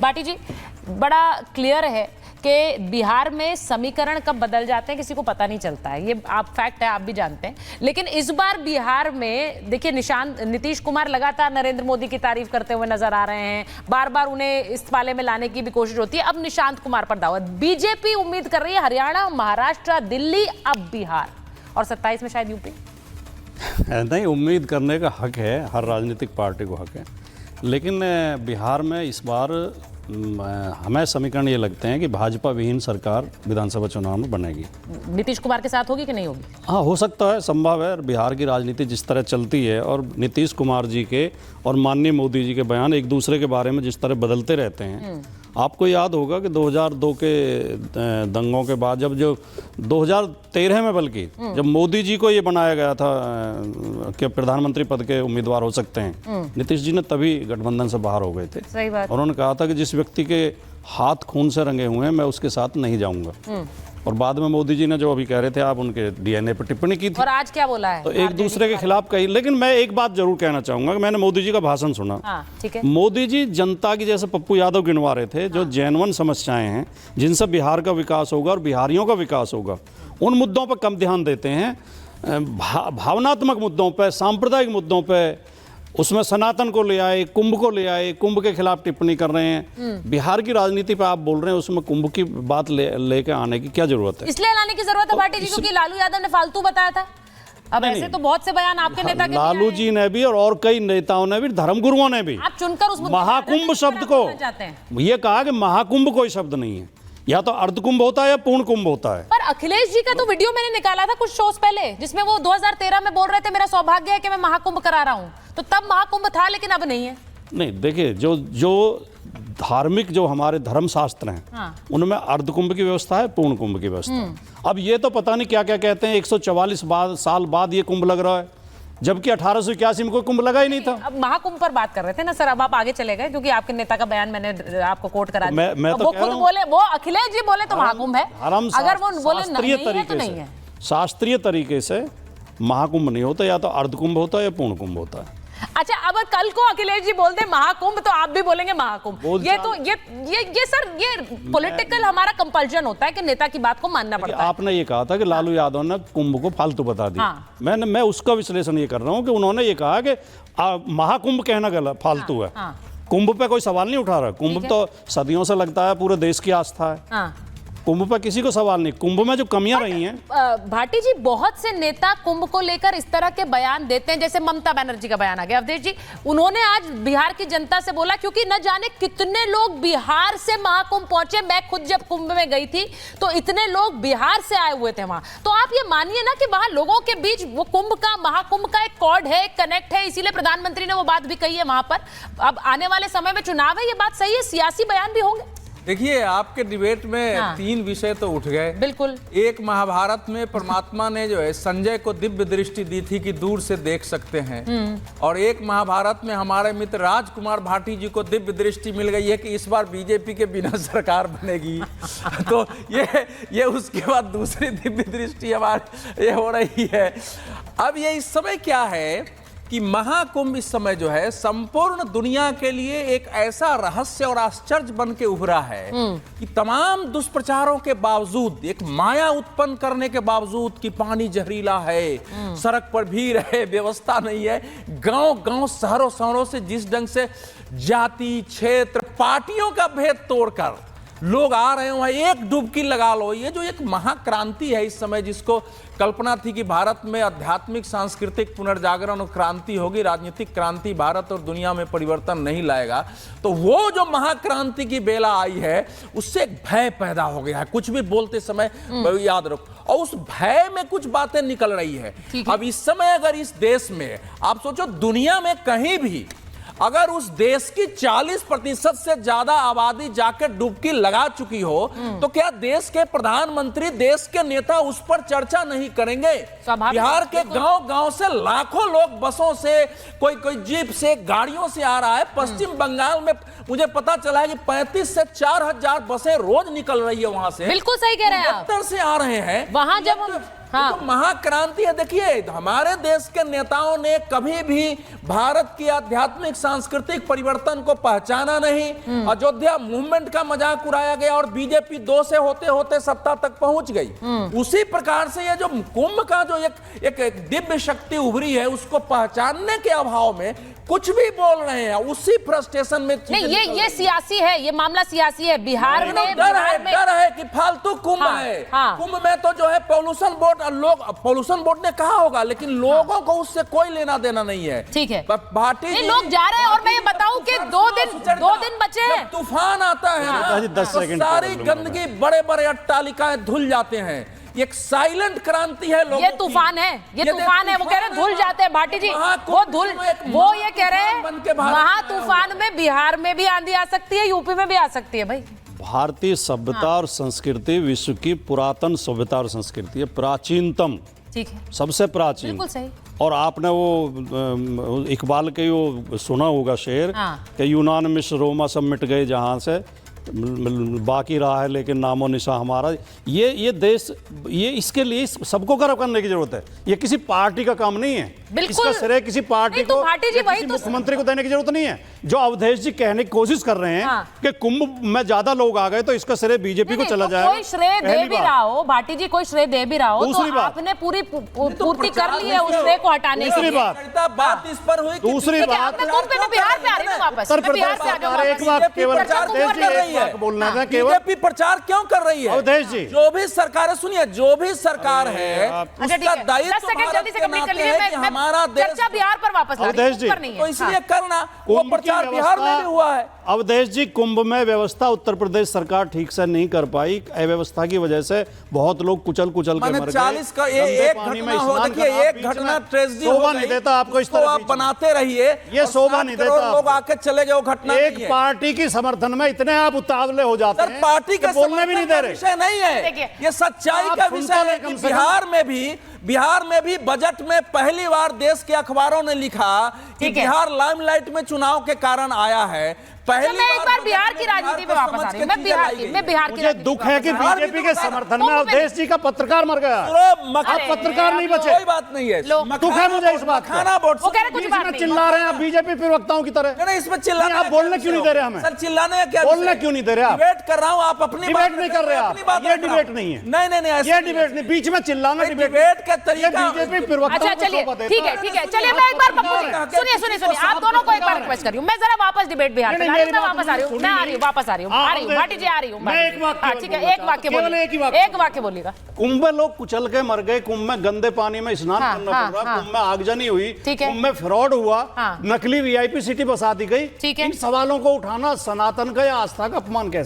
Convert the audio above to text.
भाटी जी, बड़ा क्लियर है कि बिहार में समीकरण कब बदल जाते हैं किसी को पता नहीं चलता है, ये आप फैक्ट है, आप भी जानते हैं। लेकिन इस बार बिहार में देखिए, नीतीश कुमार लगातार नरेंद्र मोदी की तारीफ करते हुए नजर आ रहे हैं, बार बार उन्हें इस पाले में लाने की भी कोशिश होती है। अब निशांत कुमार पर दावत, बीजेपी उम्मीद कर रही है हरियाणा, महाराष्ट्र, दिल्ली, अब बिहार और 27 में शायद यूपी। नहीं, उम्मीद करने का हक है, हर राजनीतिक पार्टी को हक है, लेकिन बिहार में इस बार हमें समीकरण ये लगते हैं कि भाजपा विहीन सरकार विधानसभा चुनाव में बनेगी। नीतीश कुमार के साथ होगी कि नहीं होगी? हाँ, हो सकता है, संभव है। बिहार की राजनीति जिस तरह चलती है और नीतीश कुमार जी के और माननीय मोदी जी के बयान एक दूसरे के बारे में जिस तरह बदलते रहते हैं, आपको याद होगा कि 2002 के दंगों के बाद जब 2013 में बल्कि जब मोदी जी को ये बनाया गया था कि प्रधानमंत्री पद के उम्मीदवार हो सकते हैं, नीतीश जी ने तभी गठबंधन से बाहर हो गए थे। सही बात। और उन्होंने कहा था कि जिस व्यक्ति के हाथ खून से रंगे हुए हैं मैं उसके साथ नहीं जाऊंगा। और बाद में मोदी जी ने जो अभी कह रहे थे आप, उनके डीएनए पर टिप्पणी की थी और आज क्या बोला है, तो एक दूसरे के खिलाफ कही। लेकिन मैं एक बात जरूर कहना चाहूंगा कि मैंने मोदी जी का भाषण सुना। ठीक है। मोदी जी जनता की, जैसे पप्पू यादव गिनवा रहे थे, जो जेन्युइन समस्याएं हैं जिनसे बिहार का विकास होगा और बिहारियों का विकास होगा, उन मुद्दों पर कम ध्यान देते हैं। भावनात्मक मुद्दों पर, सांप्रदायिक मुद्दों पर, उसमें सनातन को ले आए, कुंभ को ले आए, कुंभ के खिलाफ टिप्पणी कर रहे हैं। बिहार की राजनीति पे आप बोल रहे हैं, उसमें कुंभ की बात लेके आने की क्या जरूरत है? इसलिए लाने की जरूरत है भाटी जी क्योंकि लालू यादव ने फालतू बताया था। अब ऐसे तो बहुत से बयान आपके नेता के लालू जी ने भी और कई नेताओं ने भी, धर्मगुरुओं ने भी, आप चुनकर उस महाकुंभ शब्द को ये कहा कि महाकुंभ कोई शब्द नहीं है, या तो अर्धकुंभ होता है या पूर्ण कुंभ होता है। पर अखिलेश जी का तो वीडियो मैंने निकाला था कुछ शोज पहले, जिसमें वो 2013 में बोल रहे थे मेरा सौभाग्य है कि मैं महाकुंभ करा रहा हूं, तो तब महाकुंभ था लेकिन अब नहीं है। नहीं, देखिए, जो धार्मिक, जो हमारे धर्म शास्त्र हैं, उनमें अर्धकुंभ की व्यवस्था है, पूर्ण कुंभ की व्यवस्था। अब ये तो पता नहीं क्या क्या कहते हैं, 144 साल बाद ये कुंभ लग रहा है, जबकि 1881 में कोई कुंभ लगा ही नहीं था। अब महाकुंभ पर बात कर रहे थे ना सर, अब आप आगे चले गए क्योंकि आपके नेता का बयान मैंने आपको कोट करा दिया। मैं तो वो खुद बोले, वो अखिलेश जी बोले तो महाकुंभ है, अगर वो बोले नहीं है तो नहीं है। शास्त्रीय तरीके से महाकुंभ नहीं होता, या तो अर्धकुंभ होता है या पूर्ण कुंभ होता है। अच्छा, अब कल को अखिलेश जी बोलते महाकुंभ तो आप भी बोलेंगे महाकुंभ। ये तो ये सर, ये पॉलिटिकल हमारा कंपल्जन होता है कि नेता की बात को मानना पड़ता है। आपने ये कहा था कि लालू यादव ने कुंभ को फालतू बता दिया। मैं उसका विश्लेषण ये कर रहा हूँ कि उन्होंने ये कहा कि महाकुंभ कहना गलत, फालतू है। कुंभ पे कोई सवाल नहीं उठा रहा। कुंभ तो सदियों से लगता है पूरे देश की आस्था है। कुंभ पर किसी को सवाल नहीं। कुंभ में जो कमियां रही हैं, भाटी जी, बहुत से नेता कुंभ को लेकर इस तरह के बयान देते हैं, जैसे ममता बनर्जी का बयान आ गया। अवधेश जी, उन्होंने आज बिहार की जनता से बोला, क्योंकि न जाने कितने लोग बिहार से महाकुंभ पहुंचे। मैं खुद जब कुंभ में गई थी तो इतने लोग बिहार से आए हुए थे वहां। तो आप ये मानिए ना कि वहां लोगों के बीच वो कुंभ का, महाकुंभ का एक कॉर्ड है, कनेक्ट है, इसीलिए प्रधानमंत्री ने वो बात भी कही है वहां पर। अब आने वाले समय में चुनाव है, ये बात सही है, सियासी बयान भी होंगे। देखिए, आपके डिबेट में 3 विषय तो उठ गए। बिल्कुल। एक, महाभारत में परमात्मा ने जो है संजय को दिव्य दृष्टि दी थी कि दूर से देख सकते हैं, और एक महाभारत में हमारे मित्र राजकुमार भाटी जी को दिव्य दृष्टि मिल गई है कि इस बार बीजेपी के बिना सरकार बनेगी। तो ये उसके बाद दूसरी दिव्य दृष्टि हमारी ये हो रही है। अब ये इस समय क्या है कि महाकुंभ इस समय जो है संपूर्ण दुनिया के लिए एक ऐसा रहस्य और आश्चर्य बन के उभरा है कि तमाम दुष्प्रचारों के बावजूद, एक माया उत्पन्न करने के बावजूद कि पानी जहरीला है, सड़क पर भीड़ है, व्यवस्था नहीं है, गांव-गांव, शहरों से जिस ढंग से जाति, क्षेत्र, पार्टियों का भेद तोड़कर लोग आ रहे हो, एक डुबकी लगा लो। ये जो एक महाक्रांति है इस समय, जिसको कल्पना थी कि भारत में आध्यात्मिक सांस्कृतिक पुनर्जागरण और क्रांति होगी, राजनीतिक क्रांति भारत और दुनिया में परिवर्तन नहीं लाएगा, तो वो जो महाक्रांति की बेला आई है उससे एक भय पैदा हो गया है। कुछ भी बोलते समय याद रखो, और उस भय में कुछ बातें निकल रही है। अब इस समय अगर इस देश में आप सोचो, दुनिया में कहीं भी अगर उस देश की 40% से ज्यादा आबादी जाकर डुबकी लगा चुकी हो, तो क्या देश के प्रधानमंत्री, देश के नेता उस पर चर्चा नहीं करेंगे? बिहार के गांव-गांव से लाखों लोग बसों से, कोई जीप से, गाड़ियों से आ रहा है। पश्चिम बंगाल में मुझे पता चला है कि 35 से 4000 बसें रोज निकल रही है वहां से। बिल्कुल सही कह रहे हैं आप। से आ रहे हैं वहां जब हाँ। तो महाक्रांति है। देखिए, हमारे देश के नेताओं ने कभी भी भारत की आध्यात्मिक सांस्कृतिक परिवर्तन को पहचाना नहीं। अयोध्या मूवमेंट का मजाक उड़ाया गया और बीजेपी 2 से होते होते सत्ता तक पहुंच गई। उसी प्रकार से ये जो कुंभ का जो एक दिव्य शक्ति उभरी है, उसको पहचानने के अभाव में कुछ भी बोल रहे हैं, उसी फ्रस्ट्रेशन में नहीं, ये सियासी है, ये मामला सियासी है। बिहार में डर है कि फालतू कुंभ है। कुंभ में तो जो है पॉल्यूशन बोर्ड ने कहा होगा, लेकिन लोगों को उससे कोई लेना देना नहीं है। ठीक है, भाटी जी लोग जा रहे हैं। और मैं ये बताऊं कि 2 दिन बचे हैं। तूफान आता है, 10 सेकंड सारी गंदगी, बड़े बड़े अट्टालिकाएं धुल जाते हैं। एक साइलेंट क्रांति है लोगों ये तूफान है, ये तूफान है। वो कह रहे हैं धुल जाते हैं भाटी जी, वो ये कह रहे हैं महातूफान में बिहार में भी आंधी आ सकती है, यूपी में भी आ सकती है। भाई, भारतीय सभ्यता और संस्कृति विश्व की पुरातन सभ्यता और संस्कृति है, प्राचीनतम, ठीक है, सबसे प्राचीन। बिल्कुल सही। और आपने वो इकबाल के वो सुना होगा शेर कि यूनान मिस्र रोमा सब मिट गए जहां से, बाकी रहा है लेकिन नामो निशा हमारा। ये देश, ये इसके लिए सबको गर्व करने की जरूरत है। ये किसी पार्टी का काम नहीं है, इसका श्रेय किसी पार्टी को, किसी मुख्यमंत्री को देने की जरूरत नहीं है। जो अवधेश जी कहने की कोशिश कर रहे हैं कि कुंभ में ज्यादा लोग आ गए तो इसका श्रेय बीजेपी को चला जाएगा। कोई श्रेय दे भी रहा हो भाटी जी, कोई श्रेय दे भी रहा हो, तो आपने पूरी पूर्ति कर ली है उस श्रेय को हटाने की। दूसरी बात इस पर हुई, दूसरी बात, बिहार पे आ रही हूँ वापस, बिहार से आ जाऊँ। एक बात केवल बोलना था, केवल बीजेपी प्रचार क्यों कर रही है? अवधेश जी, जो भी सरकार है, सुनिए, जो भी सरकार है उसका दायित्व 10 सेकंड जल्दी से कंप्लीट कर लीजिए। हमारा चर्चा बिहार पर वापस ला रही है, तो इसलिए करना, वो प्रचार बिहार में भी हुआ है। अवधेश जी, कुंभ में व्यवस्था उत्तर प्रदेश सरकार ठीक से नहीं कर पाई। अव्यवस्था की वजह से बहुत लोग कुचल के मर गए। 40 का एक घटना हो, देखिए एक घटना ट्रेजेडी शोभा नहीं देता आपको, इस तरह आप बनाते रहिए, ये शोभा नहीं देता। लोग आके चले गए, वो घटना एक पार्टी की समर्थन में इतने आप उतावले हो जाते हैं, पार्टी का बोलने भी नहीं दे रहे। विषय नहीं है, ये सच्चाई का विषय है कि बिहार में भी बजट में पहली बार देश के अखबारों ने लिखा कि बिहार लाइमलाइट में चुनाव के कारण आया है। मैं एक बार बिहार की राजनीति में वापस आ रही हूँ। मैं बिहार की मुझे दुख है कि बीजेपी के समर्थन में अवधेश जी का पत्रकार मर गया। आप पत्रकार नहीं बचे, कोई बात नहीं है, दुख है मुझे इस बात का। वो कह रहे कुछ बात नहीं, चिल्ला रहे हैं आप बीजेपी प्रवक्ताओं की तरह। नहीं, इसमें चिल्लाने, आप बोलने क्यों नहीं दे रहे हमें? सर चिल्लाने क्या बोलने क्यों नहीं दे रहे आप? डिबेट कर रहा हूँ, आप अपनी डिबेट नहीं कर रहे आप, ये डिबेट नहीं है। नहीं, ये डिबेट नहीं, बीच में चिल्लाना डिबेट का तरीका बीजेपी प्रवक्ताओं अच्छा चलिए, ठीक है, चलिए मैं एक बार सुनिए, आप दोनों को एक बार रिक्वेस्ट कर रही हूँ। मैं जरा वापस डिबेट बिहार पे वापस आ रही हूँ, मैं आ रही हूँ, वापस आ रही हूँ, भाटी जी आ रही हूँ। ठीक है, एक वाक्य बोलिएगा। कुंभ में लोग कुचल के मर गए, कुंभ में गंदे पानी में स्नान करना पड़ रहा, कुंभ में आगजनी हुई, कुंभ में फ्रॉड हुआ, नकली वीआईपी सिटी बसा दी गई। इन सवालों को उठाना सनातन का या आस्था का अपमान कैसे?